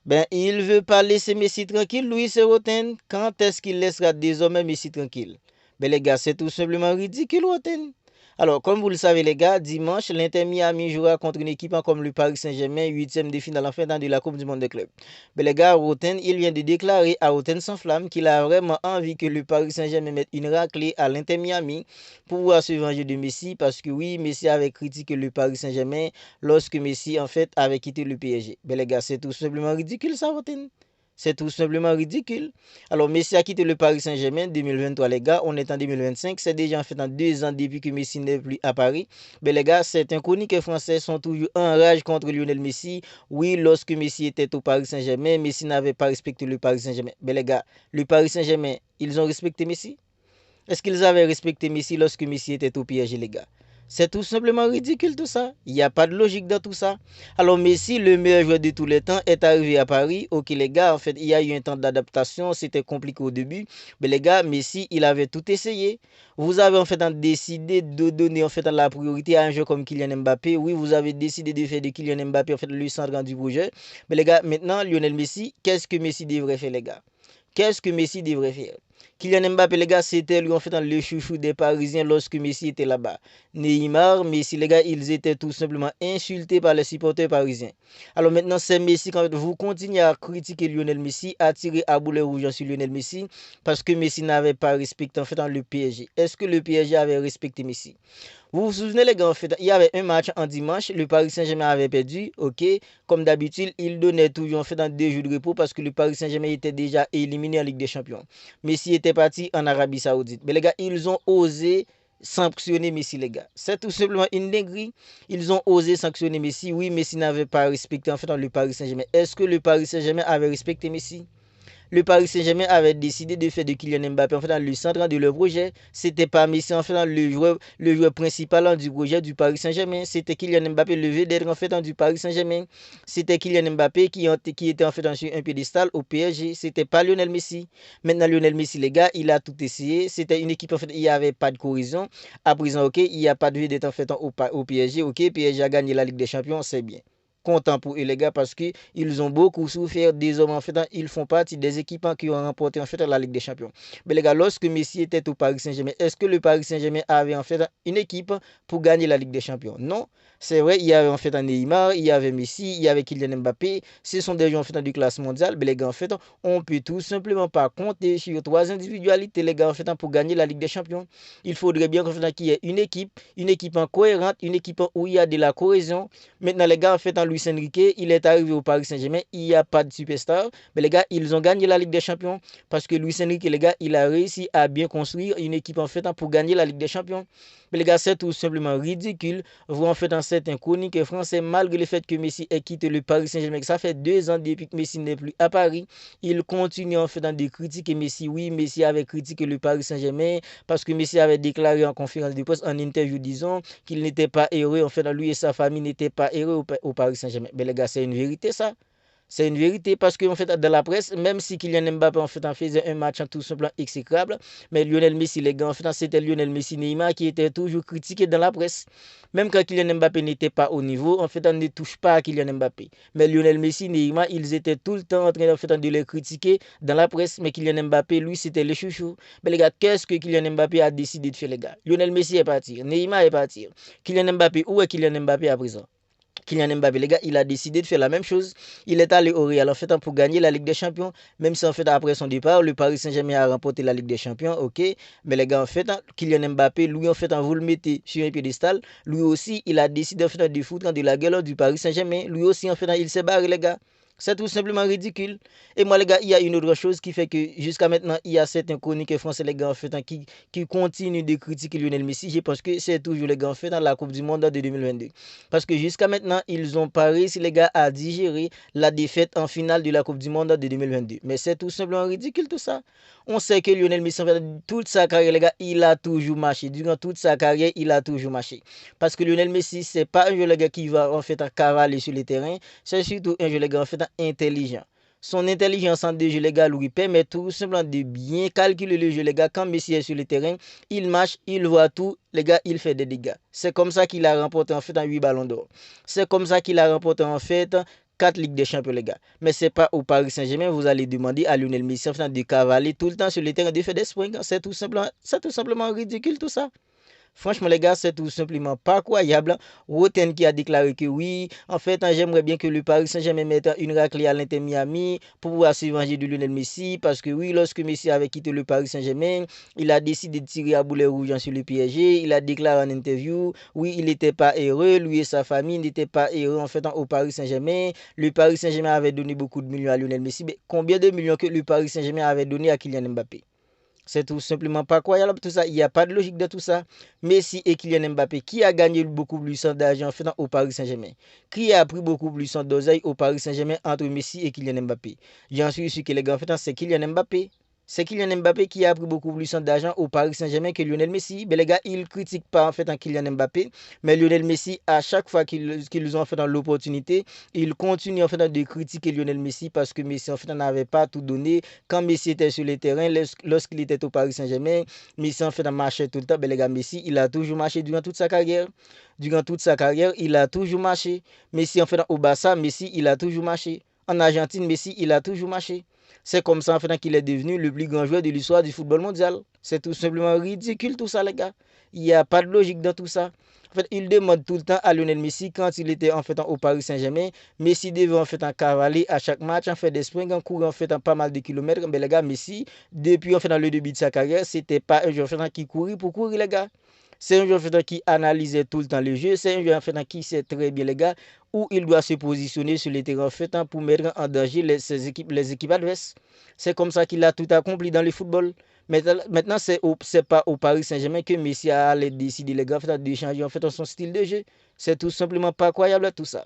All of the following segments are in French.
Ben, il veut pas laisser Messi tranquille, Luis Roten. Quand est-ce qu'il laissera désormais Messi tranquille? Ben, les gars, c'est tout simplement ridicule, Roten. Alors, comme vous le savez, les gars, dimanche, l'Inter Miami jouera contre une équipe comme le Paris Saint-Germain, huitième de finale en fin de la Coupe du Monde des clubs. Mais les gars, Roten, il vient de déclarer à Roten sans flamme qu'il a vraiment envie que le Paris Saint-Germain mette une raclée à l'Inter Miami pour pouvoir se venger de Messi, parce que oui, Messi avait critiqué le Paris Saint-Germain lorsque Messi, en fait, avait quitté le PSG. Mais les gars, c'est tout simplement ridicule, ça, Roten. C'est tout simplement ridicule. Alors, Messi a quitté le Paris Saint-Germain en 2023, les gars. On est en 2025. C'est déjà en fait en 2 ans depuis que Messi n'est plus à Paris. Mais les gars, certains chroniqueurs français sont toujours en rage contre Lionel Messi. Oui, lorsque Messi était au Paris Saint-Germain, Messi n'avait pas respecté le Paris Saint-Germain. Mais les gars, le Paris Saint-Germain, ils ont respecté Messi? Est-ce qu'ils avaient respecté Messi lorsque Messi était au PSG, les gars? C'est tout simplement ridicule tout ça. Il n'y a pas de logique dans tout ça. Alors Messi, le meilleur joueur de tous les temps, est arrivé à Paris. Ok les gars, en fait, il y a eu un temps d'adaptation. C'était compliqué au début. Mais les gars, Messi, il avait tout essayé. Vous avez en fait décidé de donner en fait la priorité à un joueur comme Kylian Mbappé. Oui, vous avez décidé de faire de Kylian Mbappé en fait le centre du projet. Mais les gars, maintenant, Lionel Messi, qu'est-ce que Messi devrait faire les gars? Qu'est-ce que Messi devrait faire? Kylian Mbappé, les gars, c'était lui en fait le chouchou des Parisiens lorsque Messi était là-bas. Neymar, Messi, les gars, ils étaient tout simplement insultés par les supporters parisiens. Alors maintenant, c'est Messi, quand vous continuez à critiquer Lionel Messi, à tirer à boulet rouge sur Lionel Messi, parce que Messi n'avait pas respecté en fait le PSG. Est-ce que le PSG avait respecté Messi? Vous vous souvenez les gars, en fait, il y avait un match en dimanche, le Paris Saint-Germain avait perdu, ok. Comme d'habitude, il donnait toujours en fait dans 2 jours de repos parce que le Paris Saint-Germain était déjà éliminé en Ligue des Champions. Messi était parti en Arabie Saoudite. Mais les gars, ils ont osé sanctionner Messi, les gars. C'est tout simplement une dinguerie. Ils ont osé sanctionner Messi. Oui, Messi n'avait pas respecté en fait le Paris Saint-Germain. Est-ce que le Paris Saint-Germain avait respecté Messi? Le Paris Saint-Germain avait décidé de faire de Kylian Mbappé en fait dans le centre de leur projet. C'était pas Messi en fait dans le joueur principal du projet du Paris Saint-Germain. C'était Kylian Mbappé le d'être en fait dans du Paris Saint-Germain. C'était Kylian Mbappé qui était en fait dans un piédestal au PSG. C'était pas Lionel Messi. Maintenant Lionel Messi les gars, il a tout essayé. C'était une équipe en fait, il n'y avait pas de cohésion. À présent ok, il n'y a pas de vedette en fait au PSG. Ok, PSG a gagné la Ligue des Champions, c'est bien content pour eux les gars parce qu'ils ont beaucoup souffert. Désormais en fait ils font partie des équipes qui ont remporté en fait la Ligue des Champions. Mais les gars, lorsque Messi était au Paris Saint-Germain, est-ce que le Paris Saint-Germain avait en fait une équipe pour gagner la Ligue des Champions? Non. C'est vrai, il y avait en fait un Neymar, il y avait Messi, il y avait Kylian Mbappé. Ce sont des joueurs en fait du classe mondiale. Mais les gars, en fait, on peut tout simplement pas compter sur 3 individualités les gars en fait pour gagner la Ligue des Champions. Il faudrait bien qu'en fait qu'il y ait une équipe en cohérente, une équipe où il y a de la cohésion. Maintenant, les gars, en fait, en Luis Enrique, il est arrivé au Paris Saint-Germain. Il n'y a pas de superstar. Mais les gars, ils ont gagné la Ligue des Champions. Parce que Luis Enrique, les gars, il a réussi à bien construire une équipe, en fait, pour gagner la Ligue des Champions. Mais les gars, c'est tout simplement ridicule. Vous, en fait, en certains chroniques français, malgré le fait que Messi ait quitté le Paris Saint-Germain, ça fait 2 ans depuis que Messi n'est plus à Paris. Il continue, en fait, de critiquer Messi. Oui, Messi avait critiqué le Paris Saint-Germain parce que Messi avait déclaré en conférence de presse, en interview, disons, qu'il n'était pas heureux. En fait, lui et sa famille n'étaient pas heureux au Paris Saint-Germain. Mais les gars, c'est une vérité, ça. C'est une vérité parce qu'en fait, dans la presse, même si Kylian Mbappé en fait, en faisait un match en tout simplement exécrable, mais Lionel Messi, les gars, en fait, c'était Lionel Messi Neymar qui était toujours critiqué dans la presse. Même quand Kylian Mbappé n'était pas au niveau, en fait, on ne touche pas à Kylian Mbappé. Mais Lionel Messi, Neymar, ils étaient tout le temps en train en fait, de les critiquer dans la presse. Mais Kylian Mbappé, lui, c'était le chouchou. Mais les gars, qu'est-ce que Kylian Mbappé a décidé de faire, les gars? Lionel Messi est parti, Neymar est parti. Kylian Mbappé, où est Kylian Mbappé à présent? Kylian Mbappé, les gars, il a décidé de faire la même chose. Il est allé au Real en fait pour gagner la Ligue des Champions. Même si en fait après son départ, le Paris Saint-Germain a remporté la Ligue des Champions, ok. Mais les gars, en fait, Kylian Mbappé, lui en fait, vous le mettez sur un piédestal. Lui aussi, il a décidé en fait de foutre de la gueule du Paris Saint-Germain. Lui aussi en fait, il s'est barré les gars. C'est tout simplement ridicule. Et moi, les gars, il y a une autre chose qui fait que jusqu'à maintenant, il y a certains chroniqueurs français, les gars, en fait, qui continuent de critiquer Lionel Messi. Je pense que c'est toujours les gars, en fait, dans la Coupe du Monde de 2022. Parce que jusqu'à maintenant, ils ont pas réussi, les gars, à digérer la défaite en finale de la Coupe du Monde de 2022. Mais c'est tout simplement ridicule, tout ça. On sait que Lionel Messi, en fait, toute sa carrière, les gars, il a toujours marché. Durant toute sa carrière, il a toujours marché. Parce que Lionel Messi, c'est pas un joueur, les gars, qui va, en fait, cavaler sur le terrain. C'est surtout un joueur, les gars, en fait, intelligent. Son intelligence en jeu, les gars, lui permet tout simplement de bien calculer le jeu, les gars. Quand Messi est sur le terrain, il marche, il voit tout, les gars, il fait des dégâts. C'est comme ça qu'il a remporté en fait 8 ballons d'or. C'est comme ça qu'il a remporté en fait 4 Ligues des Champions, les gars. Mais c'est pas au Paris Saint-Germain, vous allez demander à Lionel Messi enfin, de cavaler tout le temps sur le terrain, de faire des sprints. C'est tout simplement ridicule tout ça. Franchement, les gars, c'est tout simplement pas croyable. Roten qui a déclaré que oui, en fait, j'aimerais bien que le Paris Saint-Germain mette une raclée à l'Inter Miami pour pouvoir se venger de Lionel Messi. Parce que oui, lorsque Messi avait quitté le Paris Saint-Germain, il a décidé de tirer à boulet rouge sur le PSG. Il a déclaré en interview, oui, il n'était pas heureux, lui et sa famille n'étaient pas heureux en fait au Paris Saint-Germain. Le Paris Saint-Germain avait donné beaucoup de millions à Lionel Messi. Mais combien de millions que le Paris Saint-Germain avait donné à Kylian Mbappé? C'est tout simplement pas croyable tout ça. Il n'y a pas de logique dans tout ça. Messi et Kylian Mbappé, qui a gagné beaucoup plus d'argent en fait au Paris Saint-Germain? Qui a pris beaucoup plus d'oseille au Paris Saint-Germain entre Messi et Kylian Mbappé? J'en suis sûr que les gars, en fait, c'est Kylian Mbappé. C'est Kylian Mbappé qui a pris beaucoup plus d'argent au Paris Saint-Germain que Lionel Messi. Mais les gars, ils ne critiquent pas en fait en Kylian Mbappé. Mais Lionel Messi, à chaque fois qu'ils ont en fait l'opportunité, ils continuent en fait de critiquer Lionel Messi parce que Messi en fait n'avait pas tout donné. Quand Messi était sur le terrain, lorsqu'il était au Paris Saint-Germain, Messi en fait marchait tout le temps. Mais les gars, Messi, il a toujours marché durant toute sa carrière. Durant toute sa carrière, il a toujours marché. Messi en fait au Barça, Messi, il a toujours marché. En Argentine, Messi, il a toujours marché. C'est comme ça en fait qu'il est devenu le plus grand joueur de l'histoire du football mondial. C'est tout simplement ridicule tout ça les gars. Il n'y a pas de logique dans tout ça. En fait, il demande tout le temps à Lionel Messi quand il était en fait au Paris Saint-Germain. Messi devait en fait en cavaler à chaque match, en fait des sprints, en courant en fait pas mal de kilomètres. Mais les gars, Messi, depuis en fait dans le début de sa carrière, c'était pas un joueur en fait qui courait pour courir les gars. C'est un joueur en fait qui analysait tout le temps le jeu. C'est un joueur en fait qui sait très bien les gars où il doit se positionner sur le terrain en fait pour mettre en danger les équipes adverses. C'est comme ça qu'il a tout accompli dans le football. Maintenant, c'est pas au Paris Saint-Germain que Messi a décidé les gars de changer en fait son style de jeu. C'est tout simplement pas croyable tout ça.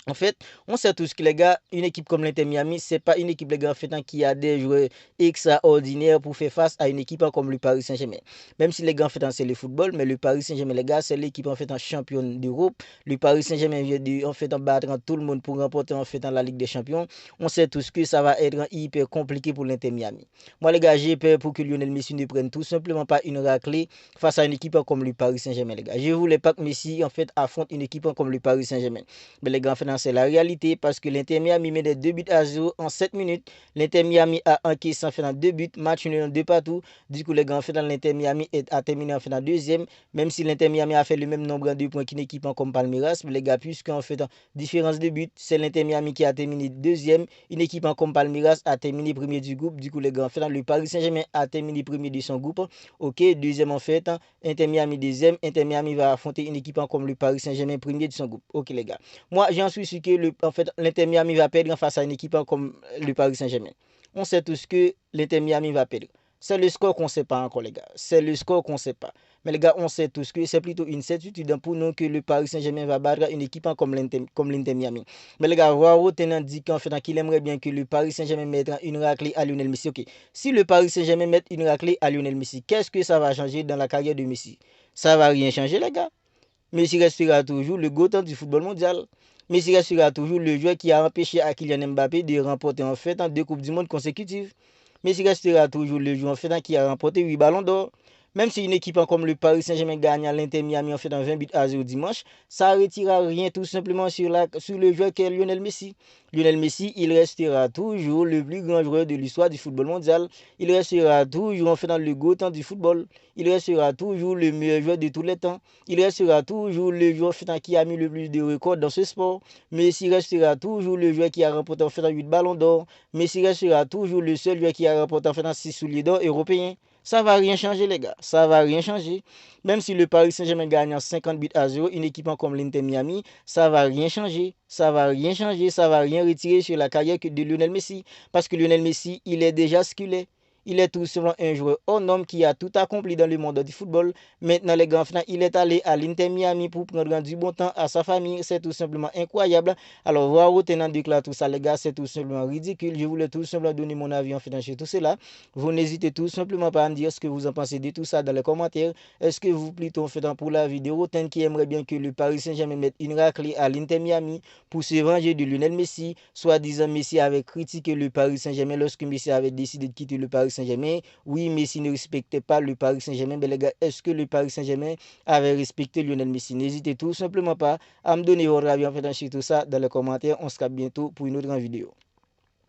En fait, on sait tous que les gars, une équipe comme l'Inter Miami, c'est pas une équipe les gars en fait qui a des joueurs extraordinaires pour faire face à une équipe comme le Paris Saint-Germain. Même si les gars en fait c'est le football, mais le Paris Saint-Germain les gars, c'est l'équipe en fait championne d'Europe. Le Paris Saint-Germain vient de en fait battre tout le monde pour remporter en fait la Ligue des Champions. On sait tous que ça va être hyper compliqué pour l'Inter Miami. Moi les gars, j'ai peur pour que Lionel Messi ne prenne tout simplement pas une raclée face à une équipe comme le Paris Saint-Germain les gars. Je voulais pas que Messi en fait affronte une équipe comme le Paris Saint-Germain. Mais les gars en fait c'est la réalité parce que l'Inter Miami met des 2 buts à 0 en 7 minutes. L'Inter Miami a encaissé en fait 2 buts, match nul en 2 partout. Du coup, les gars, en fait, l'Inter Miami a terminé en fait en deuxième, même si l'Inter Miami a fait le même nombre de points qu'une équipe comme Palmeiras. Mais les gars, puisqu'en fait, en différence de buts, c'est l'Inter Miami qui a terminé deuxième. Une équipe comme Palmeiras a terminé premier du groupe. Du coup, les gars, en fait, le Paris Saint-Germain a terminé premier de son groupe. Ok, deuxième en fait, Inter Miami deuxième. Inter Miami va affronter une équipe comme le Paris Saint-Germain premier de son groupe. Ok, les gars. Moi, j'en suis sûr que en fait, l'Inter Miami va perdre face à une équipe comme le Paris Saint-Germain. On sait tous que l'Inter Miami va perdre. C'est le score qu'on ne sait pas encore, les gars. C'est le score qu'on ne sait pas. Mais les gars, on sait tous que c'est plutôt une certitude pour nous que le Paris Saint-Germain va battre une équipe comme l'Inter Miami. Mais les gars, Roaro tenant dit qu'en fait, qu'il aimerait bien que le Paris Saint-Germain mette une raclée à Lionel Messi. Ok, si le Paris Saint-Germain met une raclée à Lionel Messi, qu'est-ce que ça va changer dans la carrière de Messi? Ça va rien changer, les gars. Messi restera toujours le GOAT du football mondial. Messi restera toujours le joueur qui a empêché à Kylian Mbappé de remporter en fait 2 Coupes du Monde consécutives. Messi restera toujours le joueur en fait qui a remporté 8 ballons d'or. Même si une équipe comme le Paris Saint-Germain gagne à l'Inter Miami en fait 20 buts à 0 dimanche, ça ne retirera rien tout simplement sur le joueur qu'est Lionel Messi. Lionel Messi, il restera toujours le plus grand joueur de l'histoire du football mondial. Il restera toujours en fait dans le GOAT du football. Il restera toujours le meilleur joueur de tous les temps. Il restera toujours le joueur qui a mis le plus de records dans ce sport. Messi restera toujours le joueur qui a remporté en fait 8 ballons d'or. Messi restera toujours le seul joueur qui a remporté en fait 6 souliers d'or européens. Ça va rien changer les gars, ça va rien changer. Même si le Paris Saint-Germain gagne en 50 buts à 0, une équipe comme l'Inter Miami, ça va rien changer. Ça va rien changer, ça va rien retirer sur la carrière de Lionel Messi. Parce que Lionel Messi, il est déjà ce qu'il est. Il est tout simplement un joueur hors homme qui a tout accompli dans le monde du football. Maintenant, les gars, il est allé à l'Inter Miami pour prendre du bon temps à sa famille. C'est tout simplement incroyable. Alors, voir où tenant déclare tout ça, les gars, c'est tout simplement ridicule. Je voulais tout simplement donner mon avis en fait sur tout cela. Vous n'hésitez tout simplement pas à me dire ce que vous en pensez de tout ça dans les commentaires. Est-ce que vous plutôt en fait pour la vidéo qui aimerait bien que le Paris Saint-Germain mette une raclée à l'Inter Miami pour se venger de Lionel Messi, soit disant Messi avait critiqué le Paris Saint-Germain lorsque Messi avait décidé de quitter le Paris Saint-Germain. Oui, Messi ne respectait pas le Paris Saint-Germain. Mais les gars, est-ce que le Paris Saint-Germain avait respecté Lionel Messi? N'hésitez tout simplement pas à me donner votre avis en fait sur tout ça dans les commentaires. On se capte bientôt pour une autre vidéo.